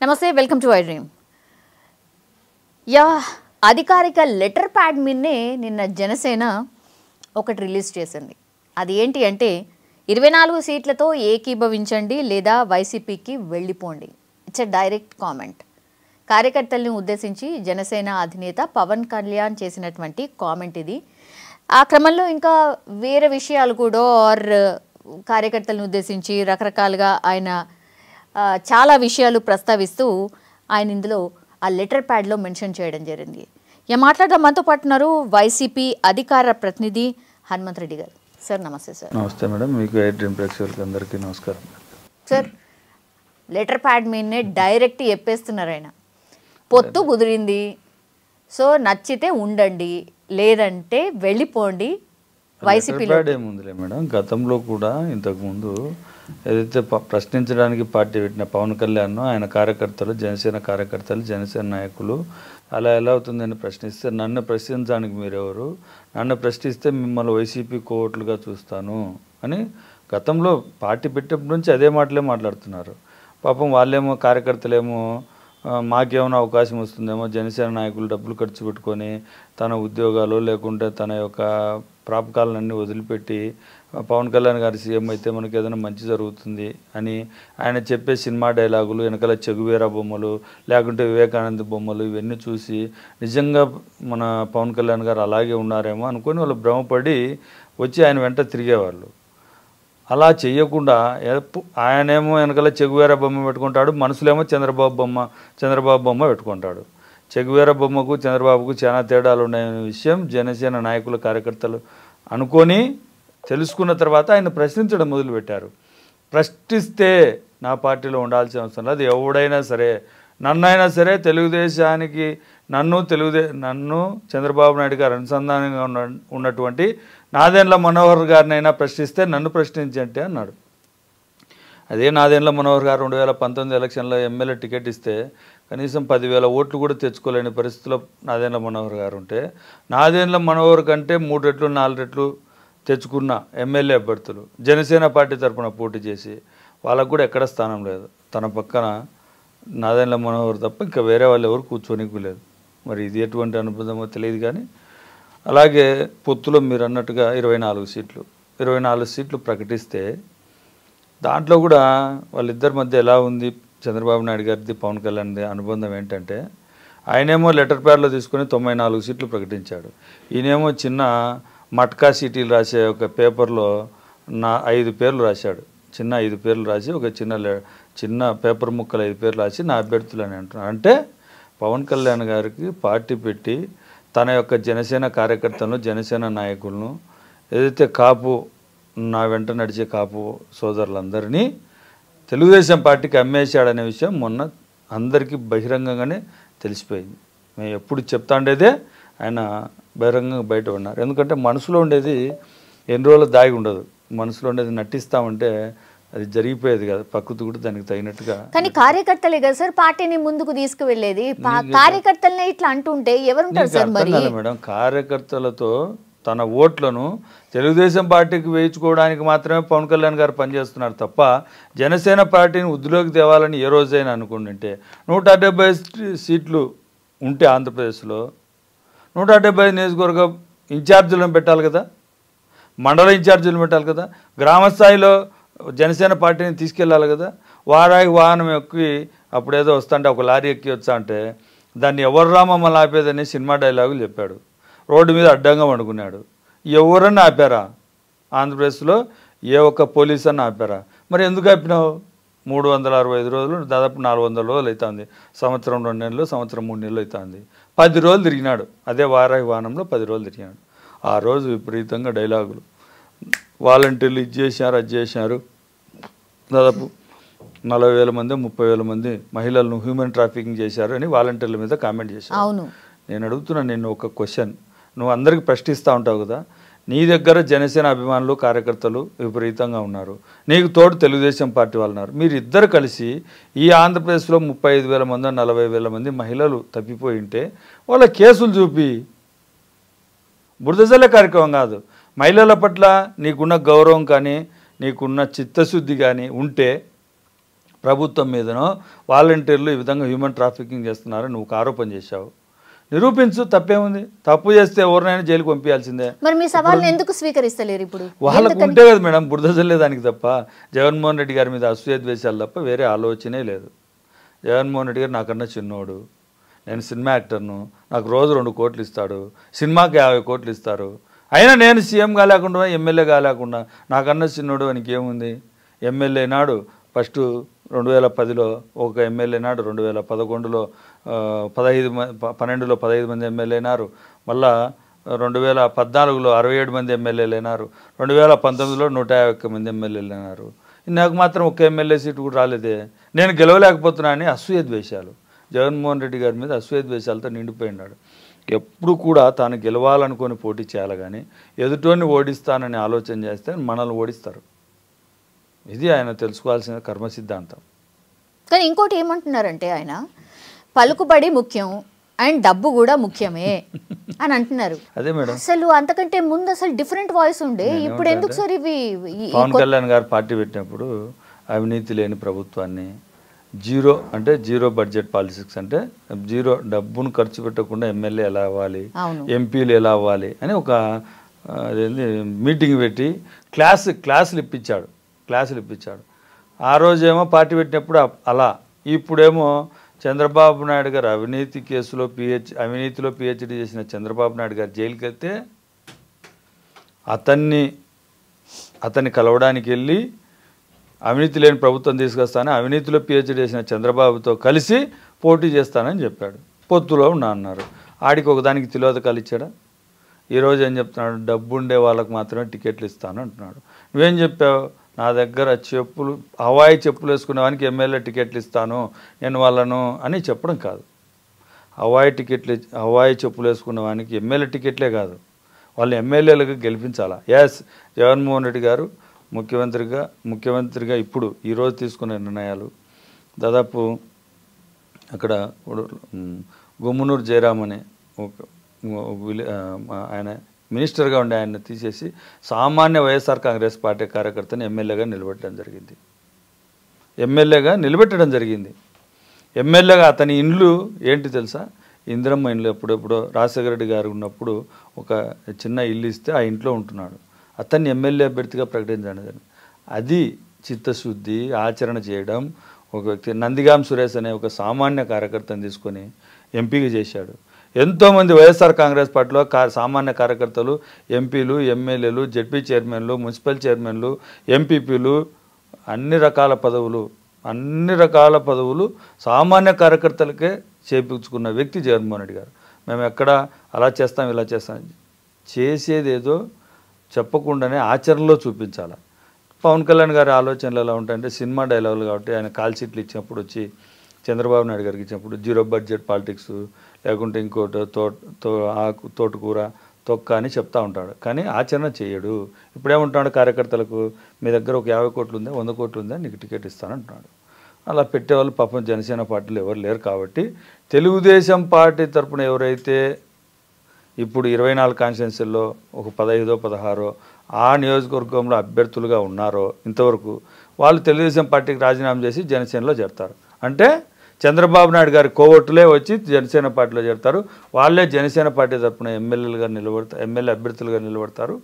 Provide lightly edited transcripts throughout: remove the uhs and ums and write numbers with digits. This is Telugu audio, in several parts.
నమస్తే, వెల్కమ్ టు ఐ డ్రీమ్. అధికారిక లెటర్ ప్యాడ్ మీదనే నిన్న జనసేన ఒకటి రిలీజ్ చేసింది. అది ఏంటి అంటే 24 సీట్లతో ఏకీభవించండి లేదా వైసీపీకి వెళ్ళిపోండి. It's a direct comment. కార్యకర్తల్ని ఉద్దేశించి జనసేన అధినేత పవన్ కళ్యాణ్ చేసినటువంటి కామెంట్ ఇది. ఆ క్రమంలో ఇంకా వేరే విషయాలు కూడా కార్యకర్తలను ఉద్దేశించి రకరకాలుగా ఆయన చాలా విషయాలు ప్రస్తావిస్తూ ఆయన ఇందులో ఆ లెటర్ ప్యాడ్లో మెన్షన్ చేయడం జరిగింది. మాట్లాడడం మనతో పాటున్నారు వైసీపీ అధికార ప్రతినిధి హనుమంత్ రెడ్డి గారు. సార్ నమస్తే. సార్ నమస్తే మేడం. మీకు ఐ డ్రీమ్ ప్రేక్షకులకి అందరికీ నమస్కారం. సార్, లెటర్ ప్యాడ్ మీదనే డైరెక్ట్ చెప్పేస్తున్నారు ఆయన. పొత్తు కుదిరింది, సో నచ్చితే ఉండండి లేదంటే వెళ్ళిపోండి వైసీపీలో. ఏముందిలే మేడం, గతంలో కూడా ఇంతకుముందు ఏదైతే ప్రశ్నించడానికి పార్టీ పెట్టిన పవన్ కళ్యాణ్ ఆయన కార్యకర్తలు, జనసేన కార్యకర్తలు, జనసేన నాయకులు అలా ఎలా అవుతుందని ప్రశ్నిస్తే, నన్ను ప్రశ్నించడానికి మీరెవరు, నన్ను ప్రశ్నిస్తే మిమ్మల్ని వైసీపీ కోవట్లుగా చూస్తాను అని గతంలో పార్టీ పెట్టినప్పటి నుంచి అదే మాటలే మాట్లాడుతున్నారు. పాపం వాళ్ళేమో కార్యకర్తలేమో మాకేమైనా అవకాశం వస్తుందేమో, జనసేన నాయకులు డబ్బులు ఖర్చు పెట్టుకొని తన ఉద్యోగాలు లేకుంటే తన యొక్క ప్రాపకాలన్నీ వదిలిపెట్టి పవన్ కళ్యాణ్ గారి సీఎం అయితే మనకి ఏదైనా మంచి జరుగుతుంది అని ఆయన చెప్పే సినిమా డైలాగులు, వెనకాల చెగువేరా బొమ్మలు లేకుంటే వివేకానంద బొమ్మలు ఇవన్నీ చూసి నిజంగా మన పవన్ కళ్యాణ్ గారు అలాగే ఉన్నారేమో అనుకొని వాళ్ళు భ్రమపడి వచ్చి ఆయన వెంట తిరిగేవాళ్ళు. అలా చేయకుండా ఆయనేమో వెనకాల చెగువేరా బొమ్మ పెట్టుకుంటాడు, మనసులేమో చంద్రబాబు బొమ్మ పెట్టుకుంటాడు. చెగువేరా బొమ్మకు చంద్రబాబుకు చాలా తేడాలు ఉన్నాయనే విషయం జనసేన నాయకులు, కార్యకర్తలు అనుకొని తెలుసుకున్న తర్వాత ఆయన ప్రశ్నించడం మొదలుపెట్టారు. ప్రశ్నిస్తే నా పార్టీలో ఉండాల్సిన అవసరం లేదు, ఎవడైనా సరే నన్నైనా సరే తెలుగుదేశానికి నన్ను చంద్రబాబు నాయుడు గారు అనుసంధానంగా ఉన్నటువంటి నాదెండ్ల మనోహర్ గారినైనా ప్రశ్నిస్తే నన్ను ప్రశ్నించండి అన్నాడు. అదే నాదెండ్ల మనోహర్ గారు 2019 ఎలక్షన్లో ఎమ్మెల్యే టికెట్ ఇస్తే కనీసం 10,000 ఓట్లు కూడా తెచ్చుకోలేని పరిస్థితిలో నాదెండ్ల మనోహర్ గారు ఉంటే, నాదెండ్ల మనోహర్ కంటే 3 రెట్లు 4 రెట్లు తెచ్చుకున్న ఎమ్మెల్యే అభ్యర్థులు జనసేన పార్టీ తరఫున పోటీ చేసి వాళ్ళకు కూడా ఎక్కడ స్థానం లేదు. తన పక్కన నాదెండ్ల మనోహర్ తప్ప ఇంకా వేరే వాళ్ళు ఎవరు కూర్చోనికి లేదు. మరి ఇది ఎటువంటి అనుబంధమో తెలియదు. కానీ అలాగే పొత్తులో మీరు అన్నట్టుగా 24 సీట్లు ప్రకటిస్తే దాంట్లో కూడా వాళ్ళిద్దరి మధ్య ఎలా ఉంది, చంద్రబాబు నాయుడు గారిది పవన్ కళ్యాణ్ది అనుబంధం ఏంటంటే, ఆయనేమో లెటర్ ప్యాడ్లో తీసుకొని 94 సీట్లు ప్రకటించాడు. ఈయనేమో చిన్న మట్కా సీటీలు రాసే ఒక పేపర్లో 5 పేర్లు రాశాడు. చిన్న 5 పేర్లు రాసి ఒక చిన్న పేపర్ ముక్కలు 5 పేర్లు రాసి నా అభ్యర్థులు అని అంటున్నాడు. అంటే పవన్ కళ్యాణ్ గారికి పార్టీ పెట్టి తన యొక్క జనసేన కార్యకర్తలను, జనసేన నాయకులను, ఏదైతే కాపు నా వెంట నడిచే కాపు సోదరులందరినీ తెలుగుదేశం పార్టీకి అమ్మేశాడనే విషయం మొన్న అందరికీ బహిరంగంగానే తెలిసిపోయింది. మేము ఎప్పుడు చెప్తా ఉండేదే ఆయన బహిరంగంగా బయట ఉన్నారు. ఎందుకంటే మనసులో ఉండేది ఎన్ని రోజులు దాగి ఉండదు, మనసులో ఉండేది నటిస్తామంటే అది జరిగిపోయేది కదా, ప్రకృతి కూడా దానికి తగినట్టుగా. కానీ కార్యకర్తలే కదా సార్ పార్టీని ముందుకు తీసుకువెళ్ళేది. కార్యకర్తలనే ఇట్లా అంటుంటే ఎవరుంటారు సార్? మరి మేడం, కార్యకర్తలతో తన ఓట్లను తెలుగుదేశం పార్టీకి వేయించుకోవడానికి మాత్రమే పవన్ కళ్యాణ్ గారు పనిచేస్తున్నారు తప్ప జనసేన పార్టీని వృద్ధిలోకి తేవాలని ఏ రోజైనా అనుకుంటుంటే 170 సీట్లు ఉంటే ఆంధ్రప్రదేశ్లో 170 నియోజకవర్గ ఇన్ఛార్జీలను పెట్టాలి కదా, మండల ఇన్ఛార్జీలను పెట్టాలి కదా, గ్రామ స్థాయిలో జనసేన పార్టీని తీసుకెళ్ళాలి కదా. వాహనం ఎక్కి అప్పుడేదో వస్తుంటే ఒక లారీ ఎక్కి వచ్చా అంటే దాన్ని ఎవరు మమ్మల్ని ఆపేదని సినిమా డైలాగులు చెప్పాడు. రోడ్డు మీద అడ్డంగా వండుకున్నాడు. ఎవరన్నా ఆపారా? ఆంధ్రప్రదేశ్లో ఏ ఒక్క పోలీస్ అన్న ఆపారా? మరి ఎందుకు ఆపినావు? 365 రోజులు, దాదాపు 400 రోజులు అవుతుంది. సంవత్సరం 2 నెలలు, సంవత్సరం 3 నెలలు అవుతుంది. 10 రోజులు తిరిగినాడు. అదే వారాహి వాహనంలో 10 రోజులు తిరిగినాడు. ఆ రోజు విపరీతంగా డైలాగులు, వాలంటీర్లు ఇది చేశారు, అది చేశారు. దాదాపు 40,000 మంది 30,000 మంది మహిళలను హ్యూమన్ ట్రాఫికింగ్ చేశారు అని వాలంటీర్ల మీద కామెంట్ చేశారు. అవును, నేను అడుగుతున్నాను నిన్ను ఒక క్వశ్చన్. నువ్వు అందరికీ ప్రశ్నిస్తూ ఉంటావు కదా, నీ దగ్గర జనసేన అభిమానులు, కార్యకర్తలు విపరీతంగా ఉన్నారు, నీకు తోడు తెలుగుదేశం పార్టీ వాళ్ళు ఉన్నారు. మీరు ఇద్దరు కలిసి ఈ ఆంధ్రప్రదేశ్లో 35,000 మంది 40,000 మంది మహిళలు తప్పిపోయి ఉంటే వాళ్ళ కేసులు చూపి బురదజల్లే కార్యక్రమం కాదు. మహిళల పట్ల నీకున్న గౌరవం కానీ నీకున్న చిత్తశుద్ధి కానీ ఉంటే ప్రభుత్వం మీదనో వాలంటీర్లు ఈ విధంగా హ్యూమన్ ట్రాఫికింగ్ చేస్తున్నారని నువ్వు ఆరోపణ చేశావు, నిరూపించు, తప్పేముంది? తప్పు చేస్తే ఎవరినైనా జైలుకి పంపించాల్సిందే. మరి మీ సవాల్ని ఎందుకు స్వీకరిస్తలేరు ఇప్పుడు? వాళ్ళకు ఉంటే కదా మేడం బురద చల్లేదానికి తప్ప, జగన్మోహన్ రెడ్డి గారి మీద అసూయ ద్వేషాలు తప్ప వేరే ఆలోచనే లేదు. జగన్మోహన్ రెడ్డి గారు నాకన్నా చిన్నోడు, నేను సినిమా యాక్టర్ను, నాకు రోజు 2 కోట్లు ఇస్తాడు, సినిమాకి 50 కోట్లు ఇస్తారు, అయినా నేను సీఎం కాలేకుండా ఎమ్మెల్యే కాలేకుండా నాకన్నా చిన్నోడు అని ఏముంది? ఎమ్మెల్యే నాడు ఫస్ట్ 2010లో ఒక ఎమ్మెల్యే నాడు, 2011లో 12లో 15 మంది ఎమ్మెల్యే అయినారు, మళ్ళా 2014లో 67 మంది ఎమ్మెల్యేలు అయినారు, 2019లో 151 మంది ఎమ్మెల్యేలు అయినారు. నాకు మాత్రం ఒక్క ఎమ్మెల్యే సీటు కూడా రాలేదే. నేను గెలవలేకపోతున్నా అని అసూయ ద్వేషాలు, జగన్మోహన్ రెడ్డి గారి మీద అసూయ ద్వేషాలతో నిండిపోయినాడు. ఎప్పుడు కూడా తాను గెలవాలనుకొని పోటీ చేయాలి, కానీ ఎదుటోని ఓడిస్తానని ఆలోచన చేస్తే మనల్ని ఓడిస్తారు. ఇది ఆయన తెలుసుకోవాల్సిన కర్మ సిద్ధాంతం. కానీ ఇంకోటి ఏమంటున్నారంటే ఆయన పలుకుబడి ముఖ్యం అండ్ డబ్బు కూడా ముఖ్యమే అని అంటున్నారు. అదే మేడం, అసలు అంతకంటే ముందు అసలు డిఫరెంట్ వాయిస్ ఉండే, ఇప్పుడు ఎందుకు సార్ ఇవి? పవన్ కళ్యాణ్ గారు పార్టీ పెట్టినప్పుడు అవినీతి లేని ప్రభుత్వాన్ని, జీరో బడ్జెట్ పాలిటిక్స్ అంటే జీరో డబ్బును ఖర్చు పెట్టకుండా ఎమ్మెల్యే ఎలా అవ్వాలి, ఎంపీలు ఎలా అవ్వాలి అని ఒక మీటింగ్ పెట్టి క్లాసులు ఇప్పించాడు. ఆ రోజేమో పార్టీ పెట్టినప్పుడు అలా, ఇప్పుడేమో చంద్రబాబు నాయుడు గారు అవినీతి కేసులో అవినీతిలో పిహెచ్డి చేసిన చంద్రబాబు నాయుడు గారు జైలుకి వెళ్తే అతన్ని కలవడానికి వెళ్ళి అవినీతి లేని ప్రభుత్వం తీసుకొస్తానని అవినీతిలో పిహెచ్డి చేసిన చంద్రబాబుతో కలిసి పోటీ చేస్తానని చెప్పాడు. పొత్తులో ఉన్నా అన్నారు. ఆడికి ఒకదానికి తిలోదకాలు ఇచ్చాడా? ఈరోజు ఏం చెప్తున్నాడు? డబ్బు ఉండే వాళ్ళకు మాత్రమే టికెట్లు ఇస్తాను అంటున్నాడు. నువ్వేం చెప్పావు? నా దగ్గర హవాయి చెప్పులు వేసుకునేవానికి ఎమ్మెల్యే టికెట్లు ఇస్తాను నేను వాళ్ళను అని చెప్పడం కాదు. హవాయి చెప్పులు వేసుకునేవానికి ఎమ్మెల్యే టికెట్లే కాదు, వాళ్ళు ఎమ్మెల్యేలుగా గెలిపించాలా. ఎస్, జగన్మోహన్ రెడ్డి గారు ముఖ్యమంత్రిగా ఇప్పుడు ఈరోజు తీసుకునే నిర్ణయాలు దాదాపు అక్కడ గుమ్మనూరు జయరామ్ అనే ఆయన మినిస్టర్గా ఉండే ఆయన తీసేసి సామాన్య వైఎస్ఆర్ కాంగ్రెస్ పార్టీ కార్యకర్తని ఎమ్మెల్యేగా నిలబెట్టడం జరిగింది. ఎమ్మెల్యేగా అతని ఇండ్లు ఏంటి తెలుసా? ఇందిరమ్మ ఇండ్లు. ఎప్పుడెప్పుడో రాజశేఖర రెడ్డి గారు ఉన్నప్పుడు ఒక చిన్న ఇల్లు ఇస్తే ఆ ఇంట్లో ఉంటున్నాడు. అతన్ని ఎమ్మెల్యే అభ్యర్థిగా ప్రకటించడం, అది చిత్తశుద్ధి ఆచరణ చేయడం. ఒక వ్యక్తి నందిగాం సురేష్ అనే ఒక సామాన్య కార్యకర్తను తీసుకొని ఎంపీగా చేశాడు. ఎంతోమంది వైఎస్ఆర్ కాంగ్రెస్ పార్టీలో సామాన్య కార్యకర్తలు, ఎంపీలు, ఎమ్మెల్యేలు, జెడ్పీ చైర్మన్లు, మున్సిపల్ చైర్మన్లు, ఎంపీపీలు, అన్ని రకాల పదవులు సామాన్య కార్యకర్తలకే చేపించుకున్న వ్యక్తి జగన్మోహన్ రెడ్డి గారు. మేము ఎక్కడ అలా చేస్తాం ఇలా చేస్తాం, చేసేదేదో చెప్పకుండానే ఆచరణలో చూపించాలి. పవన్ కళ్యాణ్ గారి ఆలోచనలు ఎలా ఉంటాయంటే సినిమా డైలాగులు కాబట్టి ఆయన కాల్ షీట్లు ఇచ్చినప్పుడు వచ్చి చంద్రబాబు నాయుడు గారికి ఇచ్చినప్పుడు జీరో బడ్జెట్ పాలిటిక్స్ లేకుంటే ఇంకోటి తోటకూర తొక్క అని చెప్తా ఉంటాడు, కానీ ఆచరణ చేయడు. ఇప్పుడేమంటున్నాడు కార్యకర్తలకు? మీ దగ్గర ఒక 50 కోట్లు ఉందా, 100 కోట్లు ఉందా, నీకు టికెట్ ఇస్తానంటున్నాడు. అలా పెట్టేవాళ్ళు పాపం జనసేన పార్టీలో ఎవరు లేరు కాబట్టి తెలుగుదేశం పార్టీ తరఫున ఎవరైతే ఇప్పుడు 24 కాన్స్టిట్యున్సీల్లో ఒక 15-16 ఆ నియోజకవర్గంలో అభ్యర్థులుగా ఉన్నారో ఇంతవరకు, వాళ్ళు తెలుగుదేశం పార్టీకి రాజీనామా చేసి జనసేనలో చేరతారు. అంటే చంద్రబాబు నాయుడు గారి కోవట్టులే వచ్చి జనసేన పార్టీలో చేరతారు. వాళ్ళే జనసేన పార్టీ తరఫున ఎమ్మెల్యే అభ్యర్థులుగా నిలబడతారు.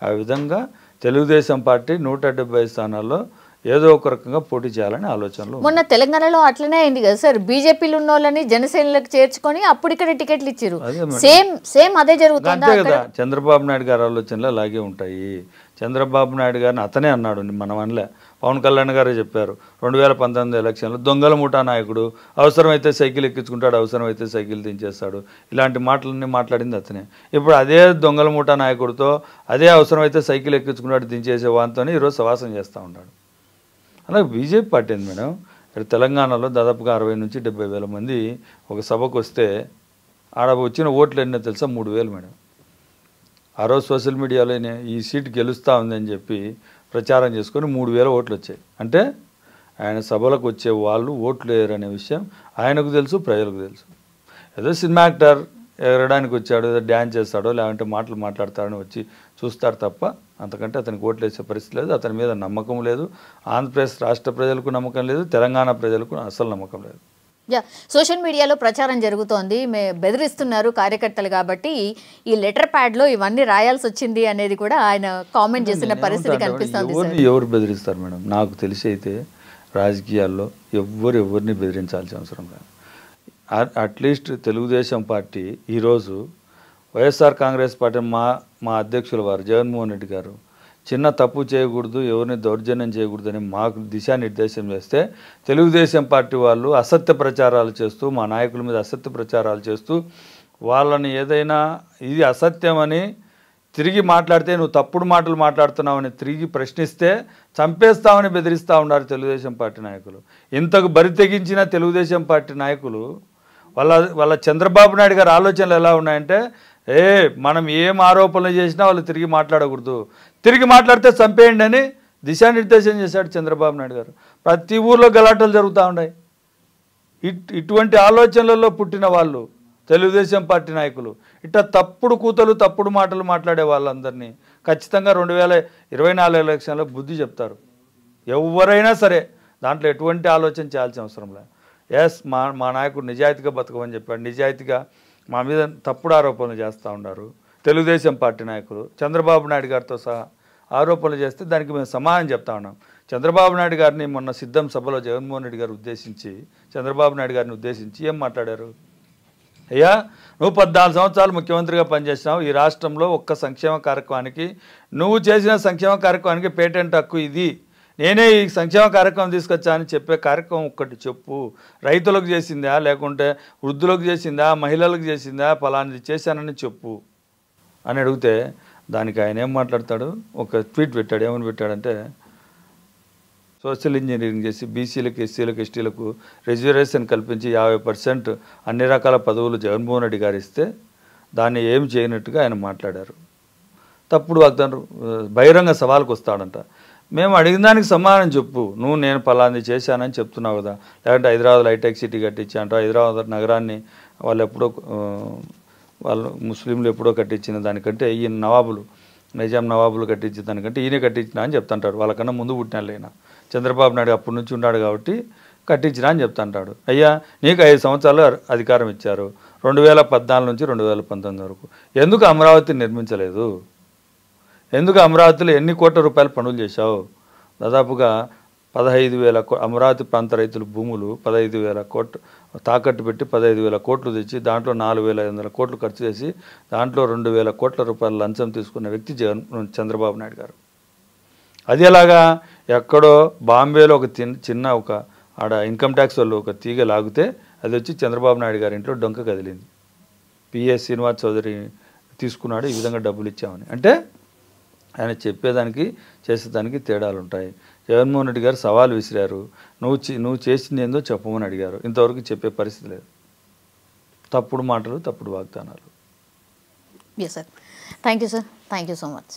ఆ విధంగా తెలుగుదేశం పార్టీ 170 స్థానాల్లో ఏదో ఒక రకంగా పోటీ చేయాలని ఆలోచనలు. మొన్న తెలంగాణలో అట్లనే అయింది కదా సార్, బీజేపీలో ఉన్న వాళ్ళని జనసేనలకు చేర్చుకొని అప్పుడు ఇక్కడ టికెట్లు ఇచ్చారు. సేమ్ అదే జరుగుతుంది అంతే కదా. చంద్రబాబు నాయుడు గారి ఆలోచనలు అలాగే ఉంటాయి. చంద్రబాబు నాయుడు గారిని అతనే అన్నాడు, మనం అనలే. పవన్ కళ్యాణ్ గారే చెప్పారు 2019 ఎలక్షన్లో దొంగల ముఠా నాయకుడు, అవసరమైతే సైకిల్ ఎక్కించుకుంటాడు, అవసరమైతే సైకిల్ దించేస్తాడు, ఇలాంటి మాటలన్నీ మాట్లాడింది అతనే. ఇప్పుడు అదే దొంగల ముఠా నాయకుడితో అదే అవసరమైతే సైకిల్ ఎక్కించుకుంటాడు దించేసే వానితోనే ఈరోజు సవాసం చేస్తూ ఉంటాడు. అలాగే బీజేపీ పార్టీ ఏంది మేడం, ఇక్కడ తెలంగాణలో దాదాపుగా 60 నుంచి 70 వేల మంది ఒక సభకు వస్తే ఆడ వచ్చిన ఓట్లు ఎన్నో తెలుసా? 3,000 మేడం. ఆ రోజు సోషల్ మీడియాలో ఈ సీటు గెలుస్తూ ఉందని చెప్పి ప్రచారం చేసుకొని 3,000 ఓట్లు వచ్చాయి. అంటే ఆయన సభలకు వచ్చే వాళ్ళు ఓట్లు వేయరు అనే విషయం ఆయనకు తెలుసు, ప్రజలకు తెలుసు. ఏదో సినిమా యాక్టర్ ఎగరడానికి వచ్చాడు, డ్యాన్స్ చేస్తాడో లేదంటే మాటలు మాట్లాడతాడని వచ్చి చూస్తారు తప్ప అంతకంటే అతనికి ఓట్లు వేసే పరిస్థితి లేదు. అతని మీద నమ్మకం లేదు. ఆంధ్రప్రదేశ్ రాష్ట్ర ప్రజలకు నమ్మకం లేదు, తెలంగాణ ప్రజలకు అసలు నమ్మకం లేదు. సోషల్ మీడియాలో ప్రచారం జరుగుతోంది, బెదిరిస్తున్నారు కార్యకర్తలు కాబట్టి ఈ లెటర్ ప్యాడ్లో ఇవన్నీ రాయాల్సి వచ్చింది అనేది కూడా ఆయన కామెంట్ చేసిన పరిస్థితి కనిపిస్తుంది. ఎవరు బెదిరిస్తారు మేడం? నాకు తెలిసి అయితే రాజకీయాల్లో ఎవరిని బెదిరించాల్సిన అవసరం లేదు. అట్లీస్ట్ తెలుగుదేశం పార్టీ ఈరోజు వైఎస్ఆర్ కాంగ్రెస్ పార్టీ మా అధ్యక్షుల వారు జగన్మోహన్ రెడ్డి గారు చిన్న తప్పు చేయకూడదు, ఎవరిని దౌర్జన్యం చేయకూడదని మాకు దిశానిర్దేశం చేస్తే తెలుగుదేశం పార్టీ వాళ్ళు అసత్య ప్రచారాలు చేస్తూ మా నాయకుల మీద అసత్య ప్రచారాలు చేస్తూ వాళ్ళని ఏదైనా ఇది అసత్యమని తిరిగి మాట్లాడితే నువ్వు తప్పుడు మాటలు మాట్లాడుతున్నావని తిరిగి ప్రశ్నిస్తే చంపేస్తామని బెదిరిస్తూ ఉన్నారు తెలుగుదేశం పార్టీ నాయకులు. ఇంతకు బరి తెగించిన తెలుగుదేశం పార్టీ నాయకులు వాళ్ళ చంద్రబాబు నాయుడు గారి ఆలోచనలు ఎలా ఉన్నాయంటే మనం ఏం ఆరోపణలు చేసినా వాళ్ళు తిరిగి మాట్లాడకూడదు, తిరిగి మాట్లాడితే చంపేయండి అని దిశానిర్దేశం చేశాడు చంద్రబాబు నాయుడు గారు. ప్రతి ఊర్లో గలాటలు జరుగుతూ ఉన్నాయి. ఇటువంటి ఆలోచనలలో పుట్టిన వాళ్ళు తెలుగుదేశం పార్టీ నాయకులు ఇట్లా తప్పుడు కూతలు తప్పుడు మాటలు మాట్లాడే వాళ్ళందరినీ ఖచ్చితంగా 2024 ఎలక్షన్లో బుద్ధి చెప్తారు. ఎవరైనా సరే దాంట్లో ఎటువంటి ఆలోచన చేయాల్సిన అవసరం లేదు. ఎస్ మా నాయకుడు నిజాయితీగా బతకమని చెప్పాడు. నిజాయితీగా మా మీద తప్పుడు ఆరోపణలు చేస్తూ ఉన్నారు తెలుగుదేశం పార్టీ నాయకులు. చంద్రబాబు నాయుడు గారితో సహా ఆరోపణలు చేస్తే దానికి మేము సమాధానం చెప్తా ఉన్నాం. చంద్రబాబు నాయుడు గారిని మొన్న సిద్ధం సభలో జగన్మోహన్ రెడ్డి గారు ఉద్దేశించి చంద్రబాబు నాయుడు గారిని ఉద్దేశించి ఏం మాట్లాడారు? అయ్యా, నువ్వు 14 సంవత్సరాలు ముఖ్యమంత్రిగా పనిచేసినావు. ఈ రాష్ట్రంలో ఒక్క సంక్షేమ కార్యక్రమానికి నువ్వు చేసిన సంక్షేమ కార్యక్రమానికి పేటెంట్ హక్కు ఇది, నేనే ఈ సంక్షేమ కార్యక్రమం తీసుకొచ్చా అని చెప్పే కార్యక్రమం ఒక్కటి చెప్పు. రైతులకు చేసిందా, లేకుంటే వృద్ధులకు చేసిందా, మహిళలకు చేసిందా, ఫలానిది చేశానని చెప్పు అని అడిగితే దానికి ఆయన ఏం మాట్లాడతాడు? ఒక ట్వీట్ పెట్టాడు. ఏమని పెట్టాడంటే సోషల్ ఇంజనీరింగ్ చేసి బీసీలకు, ఎస్సీలకు, ఎస్టీలకు రిజర్వేషన్ కల్పించి 50% అన్ని రకాల పదవులు జగన్మోహన్ రెడ్డి గారు ఇస్తే దాన్ని ఏం చేయనట్టుగా ఆయన మాట్లాడారు. తప్పుడు వాగ్దానం బహిరంగ సవాల్కి వస్తాడంట. మేము అడిగిన దానికి సమాధానం చెప్పు. నేను ఫలాంది చేశానని చెప్తున్నావు కదా, లేదంటే హైదరాబాద్లో హైటెక్ సిటీ కట్టించా అంట, హైదరాబాద్ నగరాన్ని వాళ్ళు ముస్లింలు ఎప్పుడో కట్టించిన దానికంటే ఈయన నవాబులు, నిజాం నవాబులు కట్టించిన దానికంటే ఈయన కట్టించిన అని చెప్తుంటాడు. వాళ్ళకన్నా ముందు పుట్టిన చంద్రబాబు నాయుడు అప్పటి నుంచి ఉన్నాడు కాబట్టి కట్టించిన అని చెప్తుంటాడు. అయ్యా, నీకు 5 సంవత్సరాలు అధికారం ఇచ్చారు 2014 నుంచి 2019 వరకు. ఎందుకు అమరావతి నిర్మించలేదు? ఎందుకు అమరావతిలో ఎన్ని కోట్ల రూపాయల పనులు చేశావు? దాదాపుగా 15,000 అమరావతి ప్రాంత రైతుల భూములు 15,000 కోట్లు తాకట్టు పెట్టి 15,000 కోట్లు తెచ్చి దాంట్లో 4,500 కోట్లు ఖర్చు చేసి దాంట్లో 2,000 కోట్ల రూపాయల లంచం తీసుకున్న వ్యక్తి చంద్రబాబు నాయుడు గారు. అది ఎలాగా? ఎక్కడో బాంబేలో ఒక చిన్న ఆడ ఇన్కమ్ ట్యాక్స్ వాళ్ళు ఒక తీగ లాగితే అది వచ్చి చంద్రబాబు నాయుడు గారి ఇంట్లో డొంక కదిలింది. పిఎస్ శ్రీనివాస్ చౌదరి తీసుకున్నాడు, ఈ విధంగా డబ్బులు ఇచ్చామని. అంటే ఆయన చెప్పేదానికి చేసేదానికి తేడాలు ఉంటాయి. జగన్మోహన్ రెడ్డి గారు సవాల్ విసిరారు. నువ్వు చేసింది ఏందో చెప్పమని అడిగారు. ఇంతవరకు చెప్పే పరిస్థితి లేదు. తప్పుడు మాటలు, తప్పుడు వాగ్దానాలు. Yes sir. Thank you sir. Thank you so much.